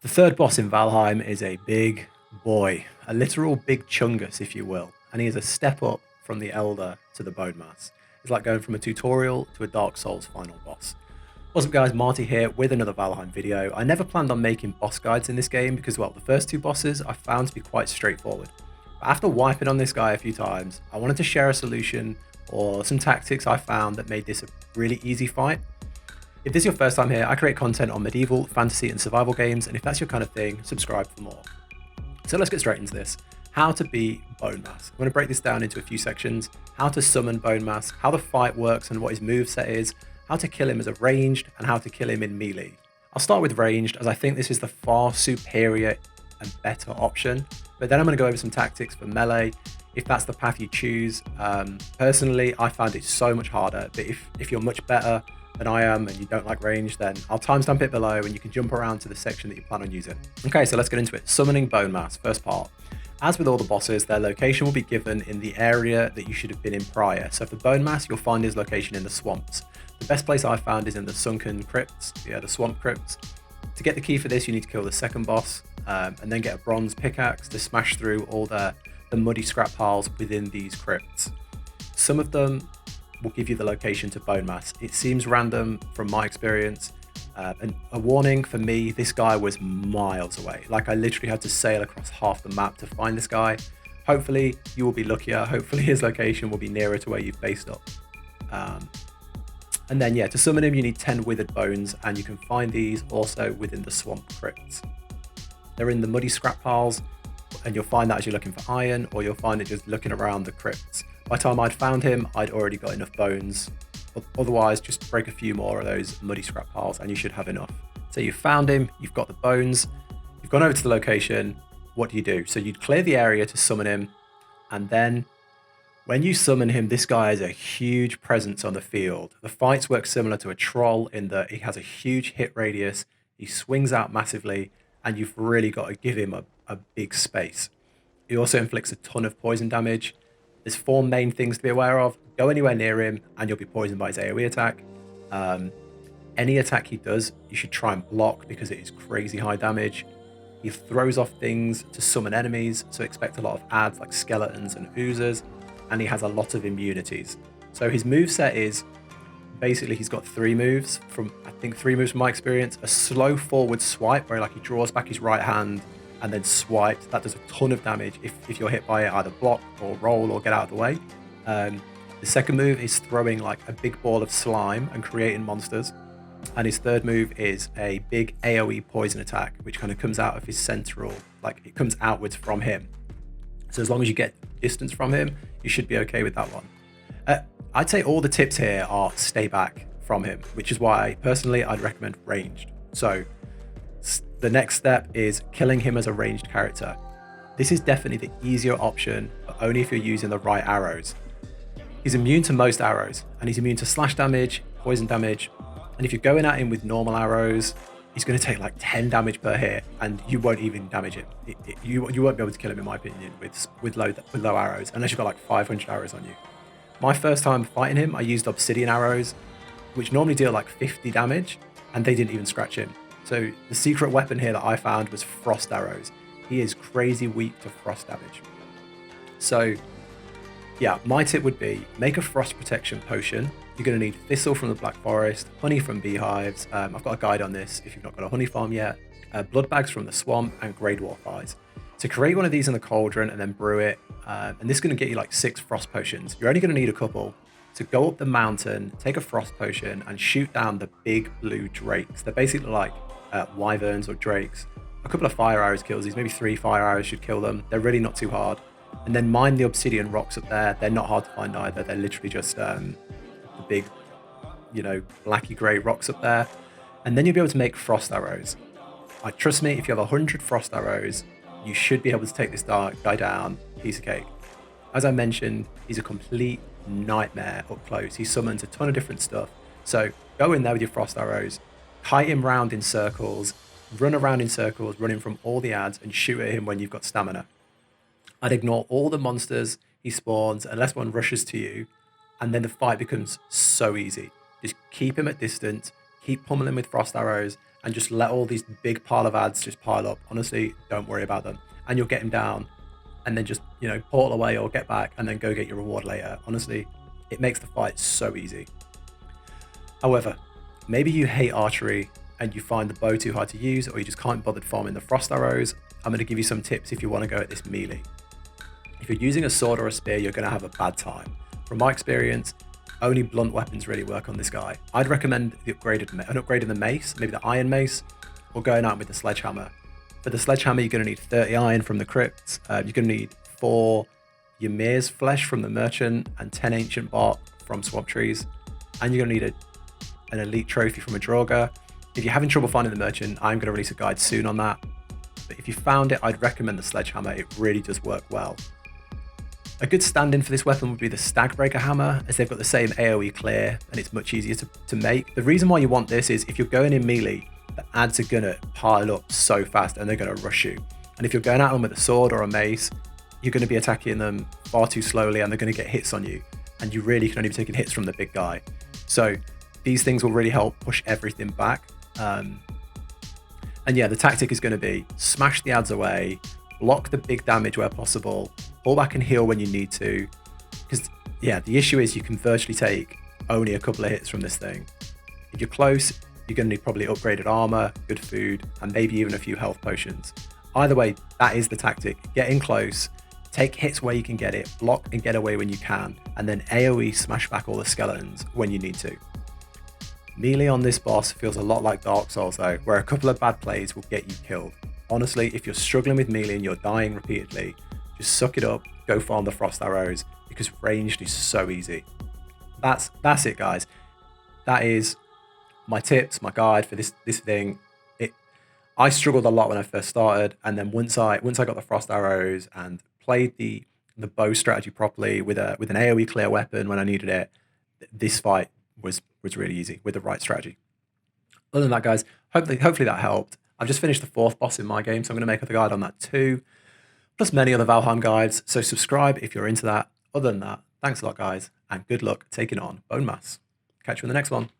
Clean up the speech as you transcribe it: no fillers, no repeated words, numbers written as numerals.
The third boss in Valheim is a big boy, a literal big chungus, if you will, and he is a step up from the Elder to the Bonemass. It's like going from a tutorial to a Dark Souls final boss. What's up guys, Marty here with another Valheim video. I never planned on making boss guides in this game because, well, the first two bosses I found to be quite straightforward. But after wiping on this guy a few times, I wanted to share a solution or some tactics I found that made this a really easy fight. If this is your first time here, I create content on medieval, fantasy and survival games, and if that's your kind of thing, subscribe for more. So let's get straight into this. How to beat Bonemass. I'm going to break this down into a few sections. How to summon Bonemass, how the fight works and what his moveset is, how to kill him as a ranged, and how to kill him in melee. I'll start with ranged, as I think this is the far superior and better option, but then I'm going to go over some tactics for melee, if that's the path you choose. Personally, I found it so much harder, but if you're much better than I am and you don't like range, then I'll timestamp it below and you can jump around to the section that you plan on using. Okay, so let's get into it. Summoning Bonemass, first part. As with all the bosses, their location will be given in the area that you should have been in prior. So for Bonemass, you'll find his location in the swamps. The best place I found is in the sunken crypts, the swamp crypts. To get the key for this, you need to kill the second boss and then get a bronze pickaxe to smash through all the muddy scrap piles within these crypts. Some of them will give you the location to Bonemass. It seems random from my experience. And a warning for me, this guy was miles away. Like I literally had to sail across half the map to find this guy. Hopefully you will be luckier. Hopefully his location will be nearer to where you've based up. And then yeah, to summon him, you need 10 withered bones, and you can find these also within the swamp crypts. They're in the muddy scrap piles, and you'll find that as you're looking for iron, or you'll find it just looking around the crypts. By the time I'd found him, I'd already got enough bones. Otherwise, just break a few more of those muddy scrap piles and you should have enough. So you've found him, you've got the bones, you've gone over to the location. What do? So you'd clear the area to summon him. And then when you summon him, this guy has a huge presence on the field. The fights work similar to a troll in that he has a huge hit radius. He swings out massively and you've really got to give him a big space. He also inflicts a ton of poison damage. There's four main things to be aware of. Go anywhere near him and you'll be poisoned by his AoE attack. Any attack he does, you should try and block because it is crazy high damage. He throws off things to summon enemies, so expect a lot of adds like skeletons and oozers, and he has a lot of immunities. So his moveset is, basically he's got three moves from my experience. A slow forward swipe where like he draws back his right hand and then swipes. That does a ton of damage if you're hit by it, either block or roll or get out of the way. The second move is throwing like a big ball of slime and creating monsters. And his third move is a big AoE poison attack, which kind of comes out of his central, like it comes outwards from him. So as long as you get distance from him, you should be okay with that one. I'd say all the tips here are stay back from him, which is why personally I'd recommend ranged. So the next step is killing him as a ranged character. This is definitely the easier option, but only if you're using the right arrows. He's immune to most arrows, and he's immune to slash damage, poison damage, and if you're going at him with normal arrows, he's going to take like 10 damage per hit, and you won't even damage him. You won't be able to kill him, in my opinion, with low arrows, unless you've got like 500 arrows on you. My first time fighting him, I used obsidian arrows, which normally deal like 50 damage, and they didn't even scratch him. So the secret weapon here that I found was frost arrows. He is crazy weak to frost damage. So yeah, my tip would be make a frost protection potion. You're going to need thistle from the Black Forest, honey from beehives. I've got a guide on this if you've not got a honey farm yet. Blood bags from the swamp and grey dwarf eyes. To create one of these in the cauldron and then brew it, and this is going to get you like 6 frost potions. You're only going to need a couple. To go up the mountain, take a frost potion and shoot down the big blue drakes. They're basically like wyverns or drakes. A couple of fire arrows kills these, maybe 3 fire arrows should kill them. They're really not too hard. And then mine the obsidian rocks up there. They're not hard to find either. They're literally just the big, blacky grey rocks up there. And then you'll be able to make frost arrows. Trust me, if you have 100 frost arrows, you should be able to take this guy down, piece of cake. As I mentioned, he's a complete nightmare up close. He summons a ton of different stuff. So go in there with your frost arrows, kite him round in circles, run around in circles, running from all the adds, and shoot at him when you've got stamina. I'd ignore all the monsters he spawns unless one rushes to you, and then the fight becomes so easy. Just keep him at distance, keep pummeling with frost arrows, and just let all these big pile of ads just pile up. Honestly, don't worry about them. And you'll get him down and then just, portal away or get back and then go get your reward later. Honestly, it makes the fight so easy. However, maybe you hate archery and you find the bow too hard to use, or you just can't bother farming the frost arrows. I'm going to give you some tips if you want to go at this melee. If you're using a sword or a spear, you're going to have a bad time. From my experience, only blunt weapons really work on this guy. I'd recommend an upgrade in the mace, maybe the iron mace, or going out with the sledgehammer. For the sledgehammer, you're going to need 30 iron from the crypts. You're going to need 4 Ymir's flesh from the merchant and 10 ancient bark from swamp trees. And you're going to need an elite trophy from a Draugr. If you're having trouble finding the merchant, I'm going to release a guide soon on that. But if you found it, I'd recommend the sledgehammer. It really does work well. A good stand-in for this weapon would be the Stagbreaker hammer, as they've got the same AoE clear and it's much easier to make. The reason why you want this is if you're going in melee, the ads are going to pile up so fast and they're going to rush you. And if you're going at them with a sword or a mace, you're going to be attacking them far too slowly and they're going to get hits on you. And you really can only be taking hits from the big guy. So these things will really help push everything back. And yeah, the tactic is going to be smash the ads away, block the big damage where possible, pull back and heal when you need to. Because yeah, the issue is you can virtually take only a couple of hits from this thing. If you're close, you're going to need probably upgraded armor, good food, and maybe even a few health potions. Either way, that is the tactic. Get in close, take hits where you can get it, block and get away when you can, and then AoE smash back all the skeletons when you need to. Melee on this boss feels a lot like Dark Souls though, where a couple of bad plays will get you killed. Honestly, if you're struggling with melee and you're dying repeatedly, just suck it up, go farm the frost arrows, because ranged is so easy. That's it, guys. That is my tips, my guide for this thing. I struggled a lot when I first started, and then once I got the frost arrows and played the bow strategy properly with an AoE clear weapon when I needed it, this fight was really easy with the right strategy. Other than that, guys, hopefully that helped. I've just finished the 4th boss in my game, so I'm going to make a guide on that too, plus many other Valheim guides. So subscribe if you're into that. Other than that, thanks a lot, guys, and good luck taking on Bonemass. Catch you in the next one.